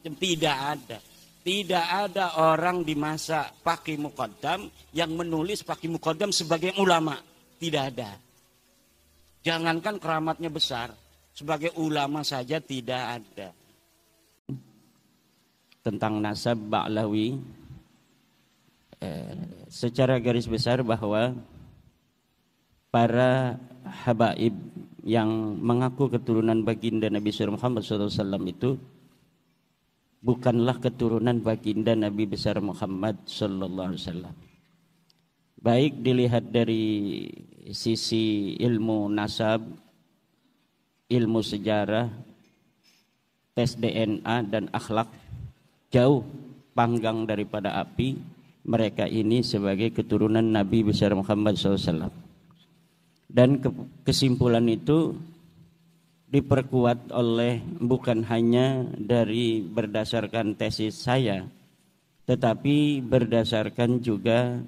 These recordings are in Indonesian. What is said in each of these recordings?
Tidak ada. Tidak ada orang di masa Faqih Muqaddam yang menulis Faqih Muqaddam sebagai ulama. Tidak ada. Jangankan keramatnya besar, sebagai ulama saja tidak ada. Tentang nasab Ba'lawi, secara garis besar bahwa para habaib yang mengaku keturunan baginda Nabi Muhammad SAW itu bukanlah keturunan baginda Nabi besar Muhammad SAW. Baik dilihat dari sisi ilmu nasab, ilmu sejarah, tes DNA dan akhlak, jauh panggang daripada api mereka ini sebagai keturunan Nabi besar Muhammad SAW. Dan kesimpulan itu diperkuat oleh bukan hanya dari berdasarkan tesis saya, tetapi berdasarkan juga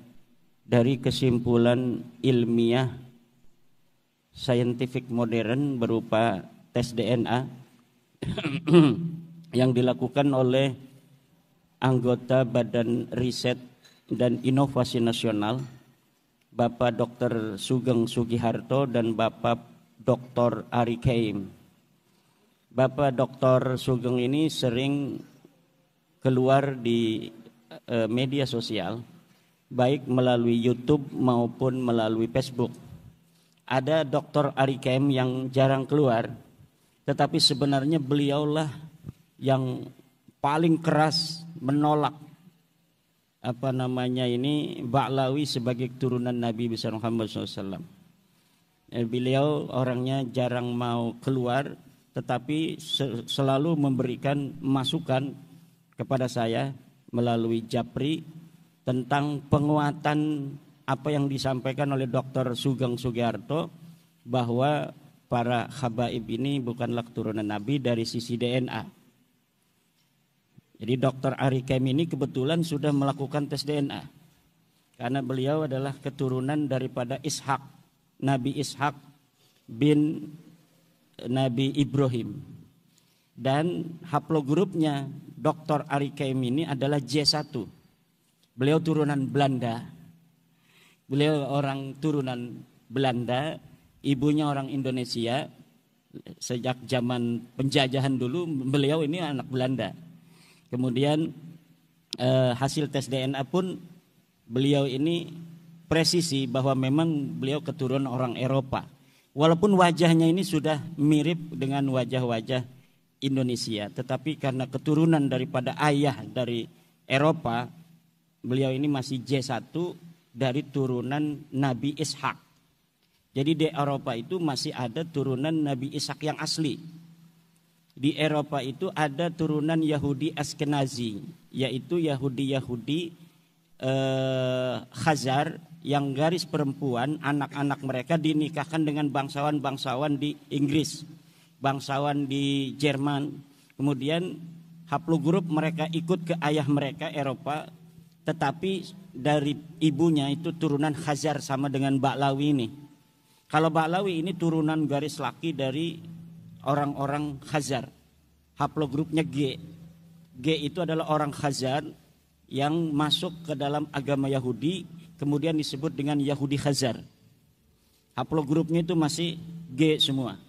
dari kesimpulan ilmiah scientific modern berupa tes DNA yang dilakukan oleh anggota Badan Riset dan Inovasi Nasional, Bapak Dr. Sugeng Sugiharto dan Bapak Dr. Ari Keim. Bapak Dr. Sugeng ini sering keluar di media sosial, baik melalui YouTube maupun melalui Facebook. Ada Dr. Ari Keim yang jarang keluar, tetapi sebenarnya beliaulah yang paling keras menolak Ba'lawi sebagai keturunan Nabi besar Muhammad SAW. Beliau orangnya jarang mau keluar, tetapi selalu memberikan masukan kepada saya melalui Japri tentang penguatan apa yang disampaikan oleh Dr. Sugeng Sugiharto, bahwa para habaib ini bukanlah keturunan Nabi dari sisi DNA. Jadi Dr. Ari Keim ini kebetulan sudah melakukan tes DNA, karena beliau adalah keturunan daripada Ishak, Nabi Ishak bin Nabi Ibrahim. Dan haplogrupnya Dr. Ari Keim ini adalah J1. Beliau turunan Belanda. Beliau orang turunan Belanda, ibunya orang Indonesia. Sejak zaman penjajahan dulu beliau ini anak Belanda. Kemudian hasil tes DNA pun beliau ini presisi bahwa memang beliau keturunan orang Eropa. Walaupun wajahnya ini sudah mirip dengan wajah-wajah Indonesia, tetapi karena keturunan daripada ayah dari Eropa, beliau ini masih J1 dari turunan Nabi Ishak. Jadi di Eropa itu masih ada turunan Nabi Ishak yang asli. Di Eropa itu ada turunan Yahudi Askenazi, yaitu Yahudi Khazar, yang garis perempuan anak-anak mereka dinikahkan dengan bangsawan-bangsawan di Inggris, bangsawan di Jerman. Kemudian haplogrup mereka ikut ke ayah mereka Eropa, tetapi dari ibunya itu turunan Khazar sama dengan Ba'lawi ini. Kalau Ba'lawi ini turunan garis laki dari orang-orang Khazar. Haplogrupnya G. G itu adalah orang Khazar yang masuk ke dalam agama Yahudi, kemudian disebut dengan Yahudi Khazar. Haplogrupnya itu masih G semua.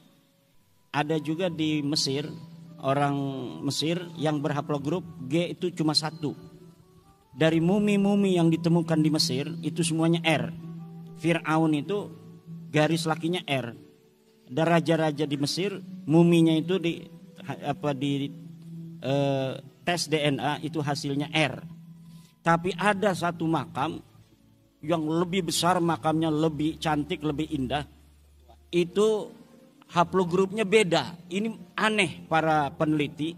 Ada juga di Mesir, orang Mesir yang berhaplogrup G itu cuma satu. Dari mumi-mumi yang ditemukan di Mesir itu semuanya R. Fir'aun itu garis lakinya R. Ada raja-raja di Mesir, muminya itu di tes DNA itu hasilnya R. Tapi ada satu makam yang lebih besar, makamnya lebih cantik, lebih indah. Itu haplogrupnya beda. Ini aneh para peneliti.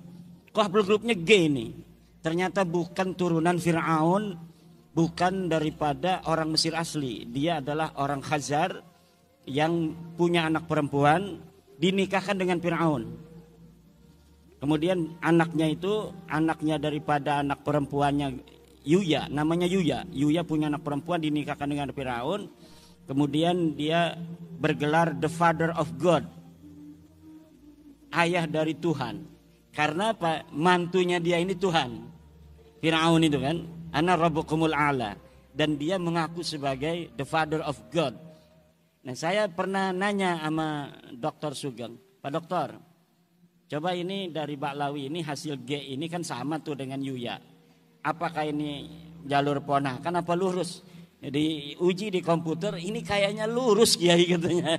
Kok haplogrupnya G ini? Ternyata bukan turunan Fir'aun, bukan daripada orang Mesir asli. Dia adalah orang Khazar yang punya anak perempuan, dinikahkan dengan Fir'aun. Kemudian anaknya daripada anak perempuannya Yuya, namanya Yuya. Yuya punya anak perempuan, dinikahkan dengan Firaun. Kemudian dia bergelar the father of God, ayah dari Tuhan. Karena apa? Mantunya dia ini Tuhan. Fir'aun itu kan, ana rabbukumul a'la, dan dia mengaku sebagai the father of God. Nah, saya pernah nanya sama Dr. Sugeng, Pak Dokter, coba ini dari Baklawi ini hasil G ini kan sama tuh dengan Yuya. Apakah ini jalur ponakan apa lurus? Jadi uji di komputer ini kayaknya lurus Kiai katanya.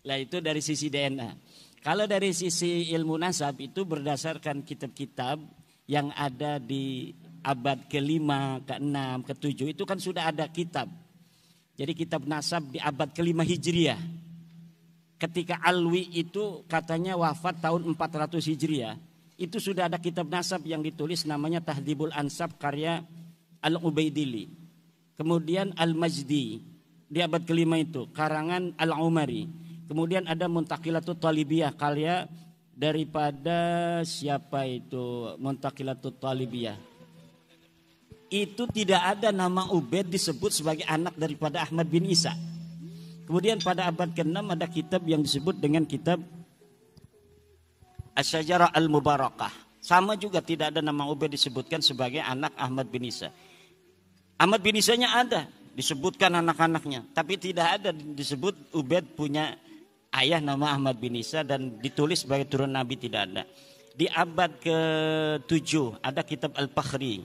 Lah itu dari sisi DNA. Kalau dari sisi ilmu nasab itu berdasarkan kitab-kitab yang ada di abad ke-5, ke-6, ke-7 itu kan sudah ada kitab. Jadi kitab nasab di abad ke-5 Hijriah. Ketika Alwi itu katanya wafat tahun 400 Hijriah. Itu sudah ada kitab nasab yang ditulis namanya Tahdhibul Ansab karya Al-Ubaidili. Kemudian Al-Majdi di abad ke-5 itu karangan Al-Umari. Kemudian ada Muntaqilatut Talibiyah karya daripada siapa itu Muntaqilatut Talibiyah. Itu tidak ada nama Ubaid disebut sebagai anak daripada Ahmad bin Isa. Kemudian pada abad ke-6 ada kitab yang disebut dengan kitab Asy-Syajarah Al-Mubarakah. Sama juga tidak ada nama Ubaid disebutkan sebagai anak Ahmad bin Isa. Ahmad bin Isanya ada, disebutkan anak-anaknya, tapi tidak ada disebut Ubaid punya ayah nama Ahmad bin Isa dan ditulis sebagai turun Nabi, tidak ada. Di abad ke-7 ada kitab Al-Fakhri.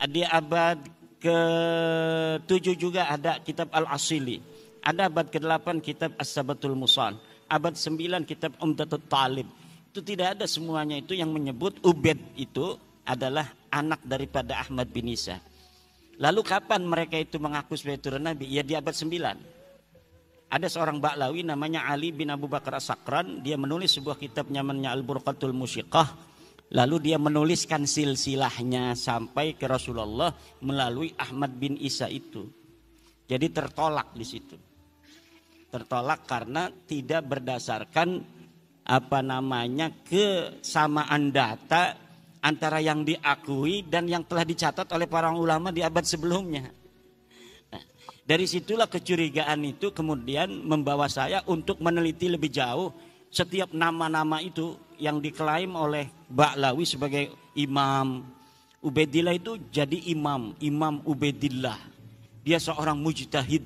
Di abad ke-7 juga ada kitab Al-Asili. Ada abad ke-8 kitab As-Sabatul Musan. Abad 9 kitab Umdatut Talib. Itu tidak ada semuanya itu yang menyebut Ubaid itu adalah anak daripada Ahmad bin Isa. Lalu kapan mereka itu mengaku sebagai turun Nabi? Ya di abad 9. Ada seorang Baklawi namanya Ali bin Abu Bakar As-Sakran. Dia menulis sebuah kitab namanya Al-Burqatul Musyiqah. Lalu dia menuliskan silsilahnya sampai ke Rasulullah melalui Ahmad bin Isa itu. Jadi tertolak di situ. Tertolak karena tidak berdasarkan kesamaan data antara yang diakui dan yang telah dicatat oleh para ulama di abad sebelumnya. Dari situlah kecurigaan itu kemudian membawa saya untuk meneliti lebih jauh setiap nama-nama itu yang diklaim oleh Baklawi sebagai imam. Ubaidillah itu jadi imam, Imam Ubaidillah. Dia seorang mujtahid.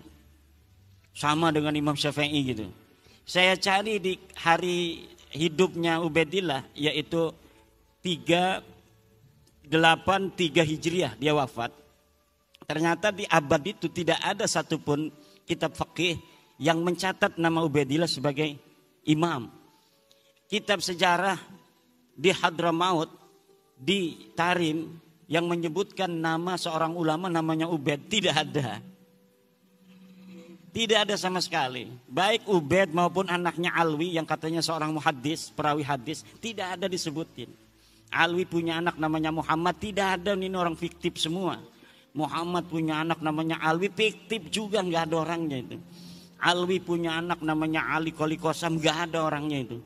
Sama dengan Imam Syafi'i gitu. Saya cari di hari hidupnya Ubaidillah yaitu 383 Hijriah dia wafat. Ternyata di abad itu tidak ada satupun kitab fikih yang mencatat nama Ubaidillah sebagai imam. Kitab sejarah di Hadramaut, di Tarim yang menyebutkan nama seorang ulama namanya Ubaid tidak ada. Tidak ada sama sekali. Baik Ubaid maupun anaknya Alwi yang katanya seorang muhaddis, perawi hadis, tidak ada disebutin. Alwi punya anak namanya Muhammad, tidak ada, ini orang fiktif semua. Muhammad punya anak namanya Alwi, fiktif juga, nggak ada orangnya itu. Alwi punya anak namanya Ali Qoli Qasam, nggak ada orangnya itu.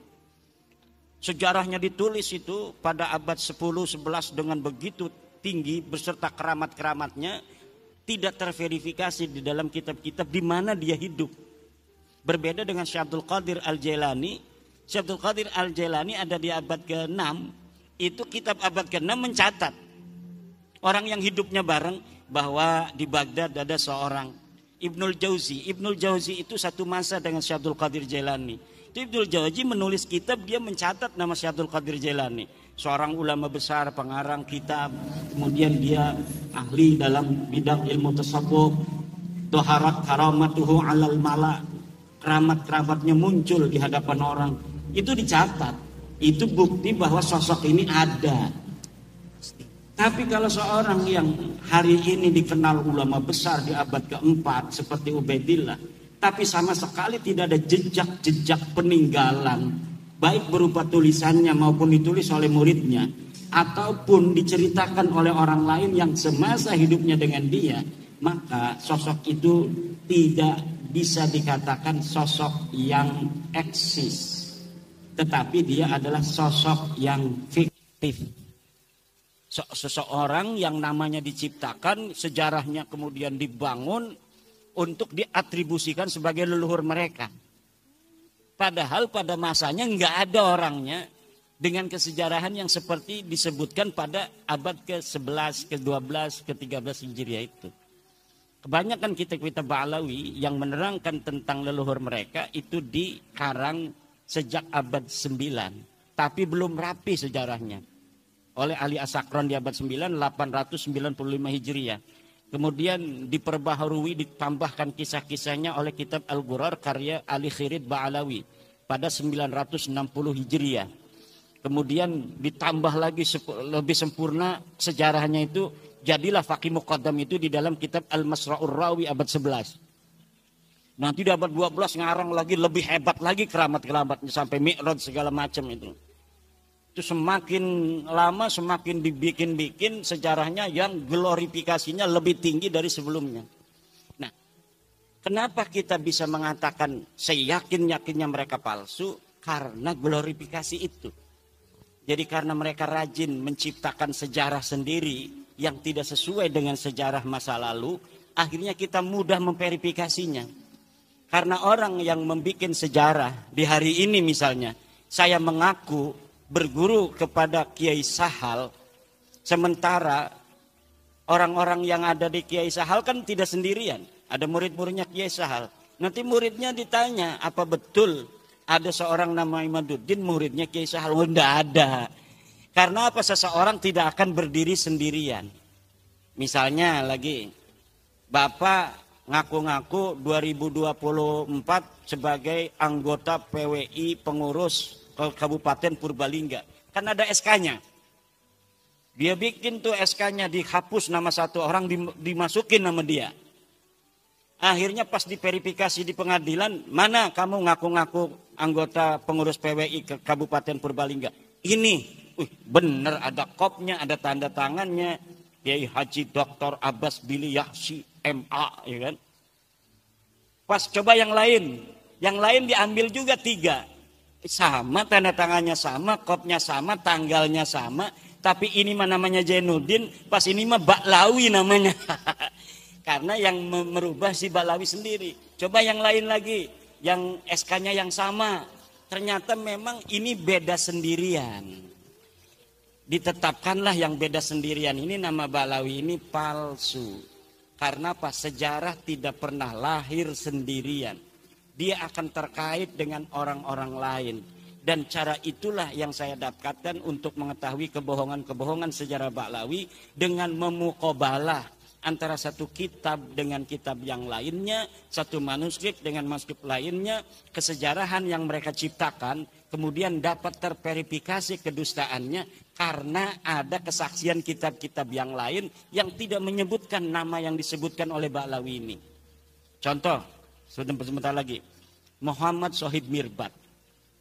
Sejarahnya ditulis itu pada abad 10-11 dengan begitu tinggi beserta keramat-keramatnya, tidak terverifikasi di dalam kitab-kitab di mana dia hidup. Berbeda dengan Syekh Abdul Qadir Al-Jailani. Syekh Abdul Qadir Al-Jailani ada di abad ke-6, itu kitab abad ke-6 mencatat orang yang hidupnya bareng bahwa di Baghdad ada seorang Ibnul Jauzi. Ibnul Jauzi itu satu masa dengan Syekh Abdul Qadir Jailani. Itu Ibnul Jauzi menulis kitab, dia mencatat nama Syekh Abdul Qadir Jailani. Seorang ulama besar, pengarang kitab. Kemudian dia ahli dalam bidang ilmu tasawuf. Toharat karamatuhu alal mala. Keramat-keramatnya muncul di hadapan orang. Itu dicatat. Itu bukti bahwa sosok ini ada. Tapi kalau seorang yang hari ini dikenal ulama besar di abad keempat seperti Ubaidillah, tapi sama sekali tidak ada jejak-jejak peninggalan, baik berupa tulisannya maupun ditulis oleh muridnya, ataupun diceritakan oleh orang lain yang semasa hidupnya dengan dia, maka sosok itu tidak bisa dikatakan sosok yang eksis, tetapi dia adalah sosok yang fiktif. Seseorang yang namanya diciptakan, sejarahnya kemudian dibangun untuk diatribusikan sebagai leluhur mereka. Padahal pada masanya nggak ada orangnya dengan kesejarahan yang seperti disebutkan pada abad ke-11, ke-12, ke-13 Hijriah itu. Kebanyakan kitab-kitab Ba'lawi yang menerangkan tentang leluhur mereka itu dikarang sejak abad 9. Tapi belum rapi sejarahnya. Oleh Ali As-Sakran di abad 9, 895 Hijriah. Kemudian diperbaharui, ditambahkan kisah-kisahnya oleh kitab Al-Ghurar karya Ali Khirid Ba'lawi pada 960 Hijriah. Kemudian ditambah lagi lebih sempurna sejarahnya itu, jadilah Faqih Muqaddam itu di dalam kitab Al-Masra'ur Rawi abad 11. Nanti di abad 12 ngarang lagi lebih hebat lagi keramat-keramatnya sampai Mi'raj segala macam itu. Itu semakin lama semakin dibikin-bikin sejarahnya yang glorifikasinya lebih tinggi dari sebelumnya. Nah, kenapa kita bisa mengatakan seyakin-yakinnya mereka palsu? Karena glorifikasi itu. Jadi karena mereka rajin menciptakan sejarah sendiri yang tidak sesuai dengan sejarah masa lalu, akhirnya kita mudah memverifikasinya. Karena orang yang membuat sejarah di hari ini misalnya, saya mengaku berguru kepada Kiai Sahal, sementara orang-orang yang ada di Kiai Sahal kan tidak sendirian, ada murid-muridnya Kiai Sahal. Nanti muridnya ditanya, apa betul ada seorang nama Imaduddin muridnya Kiai Sahal? Oh, tidak ada. Karena apa? Seseorang tidak akan berdiri sendirian. Misalnya lagi, Bapak ngaku-ngaku 2024 sebagai anggota PWI pengurus Kabupaten Purbalingga. Kan ada SK-nya. Dia bikin tuh SK-nya, dihapus nama satu orang, dimasukin nama dia. Akhirnya pas diverifikasi di pengadilan, mana kamu ngaku-ngaku anggota pengurus PWI ke Kabupaten Purbalingga? Ini, bener ada kopnya, ada tanda tangannya. Kiai Haji Dr. Abbas Bili Yahsi MA, ya kan? Pas coba yang lain diambil juga 3. Sama, tanda tangannya sama, kopnya sama, tanggalnya sama. Tapi ini mah namanya Jainuddin, pas ini mah Ba'lawi namanya. Karena yang merubah si Ba'lawi sendiri. Coba yang lain lagi, yang SK-nya yang sama. Ternyata memang ini beda sendirian. Ditetapkanlah yang beda sendirian. Ini nama Ba'lawi ini palsu. Karena apa? Sejarah tidak pernah lahir sendirian. Dia akan terkait dengan orang-orang lain. Dan cara itulah yang saya dapatkan untuk mengetahui kebohongan-kebohongan sejarah Ba'lawi dengan memuqabalah antara satu kitab dengan kitab yang lainnya, satu manuskrip dengan manuskrip lainnya, kesejarahan yang mereka ciptakan, kemudian dapat terverifikasi kedustaannya karena ada kesaksian kitab-kitab yang lain yang tidak menyebutkan nama yang disebutkan oleh Ba'lawi ini. Contoh, sebentar lagi, Muhammad Shahid Mirbad.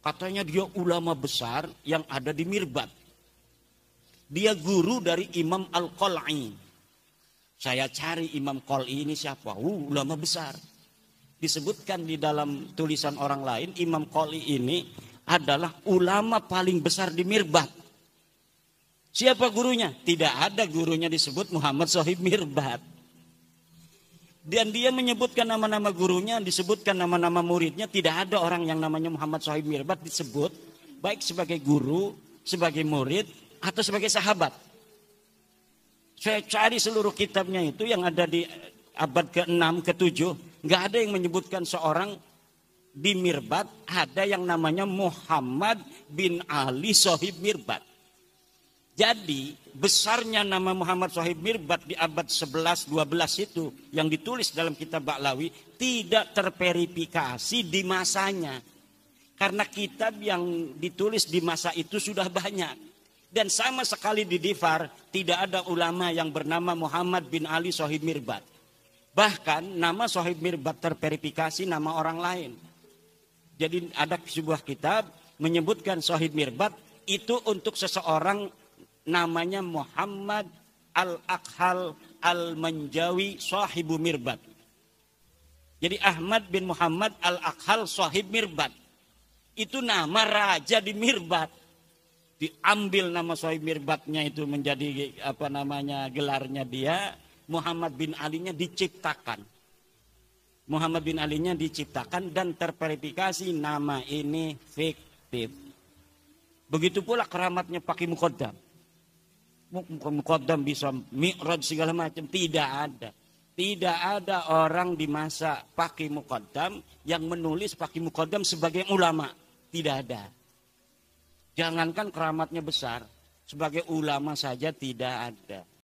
Katanya dia ulama besar yang ada di Mirbad. Dia guru dari Imam Al-Qal'i. Saya cari Imam Qal'i ini siapa? Ulama besar. Disebutkan di dalam tulisan orang lain, Imam Qal'i ini adalah ulama paling besar di Mirbad. Siapa gurunya? Tidak ada gurunya disebut Muhammad Shahid Mirbad. Dan dia menyebutkan nama-nama gurunya, disebutkan nama-nama muridnya. Tidak ada orang yang namanya Muhammad Shahid Mirbad disebut, baik sebagai guru, sebagai murid, atau sebagai sahabat. Saya cari seluruh kitabnya itu yang ada di abad ke-6, ke-7. Nggak ada yang menyebutkan seorang di Mirbad. Ada yang namanya Muhammad bin Ali Shahid Mirbad. Jadi besarnya nama Muhammad Shahid Mirbad di abad 11-12 itu yang ditulis dalam kitab Ba'lawi tidak terverifikasi di masanya. Karena kitab yang ditulis di masa itu sudah banyak. Dan sama sekali di Difar tidak ada ulama yang bernama Muhammad bin Ali Shahid Mirbad. Bahkan nama Shahid Mirbad terverifikasi nama orang lain. Jadi ada sebuah kitab menyebutkan Shahid Mirbad itu untuk seseorang namanya Muhammad Al-Akhal Al-Manjawi Sahibu Mirbad. Jadi Ahmad bin Muhammad Al-Akhal Sahib Mirbad. Itu nama raja di Mirbad. Diambil nama Sahib Mirbadnya itu menjadi gelarnya dia. Muhammad bin Ali-nya diciptakan. Muhammad bin Ali-nya diciptakan dan terverifikasi nama ini fiktif. Begitu pula keramatnya Pak Muqaddam. Muqaddam bisa mi'raj segala macam, tidak ada. Tidak ada orang di masa Pak Muqaddam yang menulis Pak Muqaddam sebagai ulama. Tidak ada. Jangankan keramatnya besar, sebagai ulama saja tidak ada.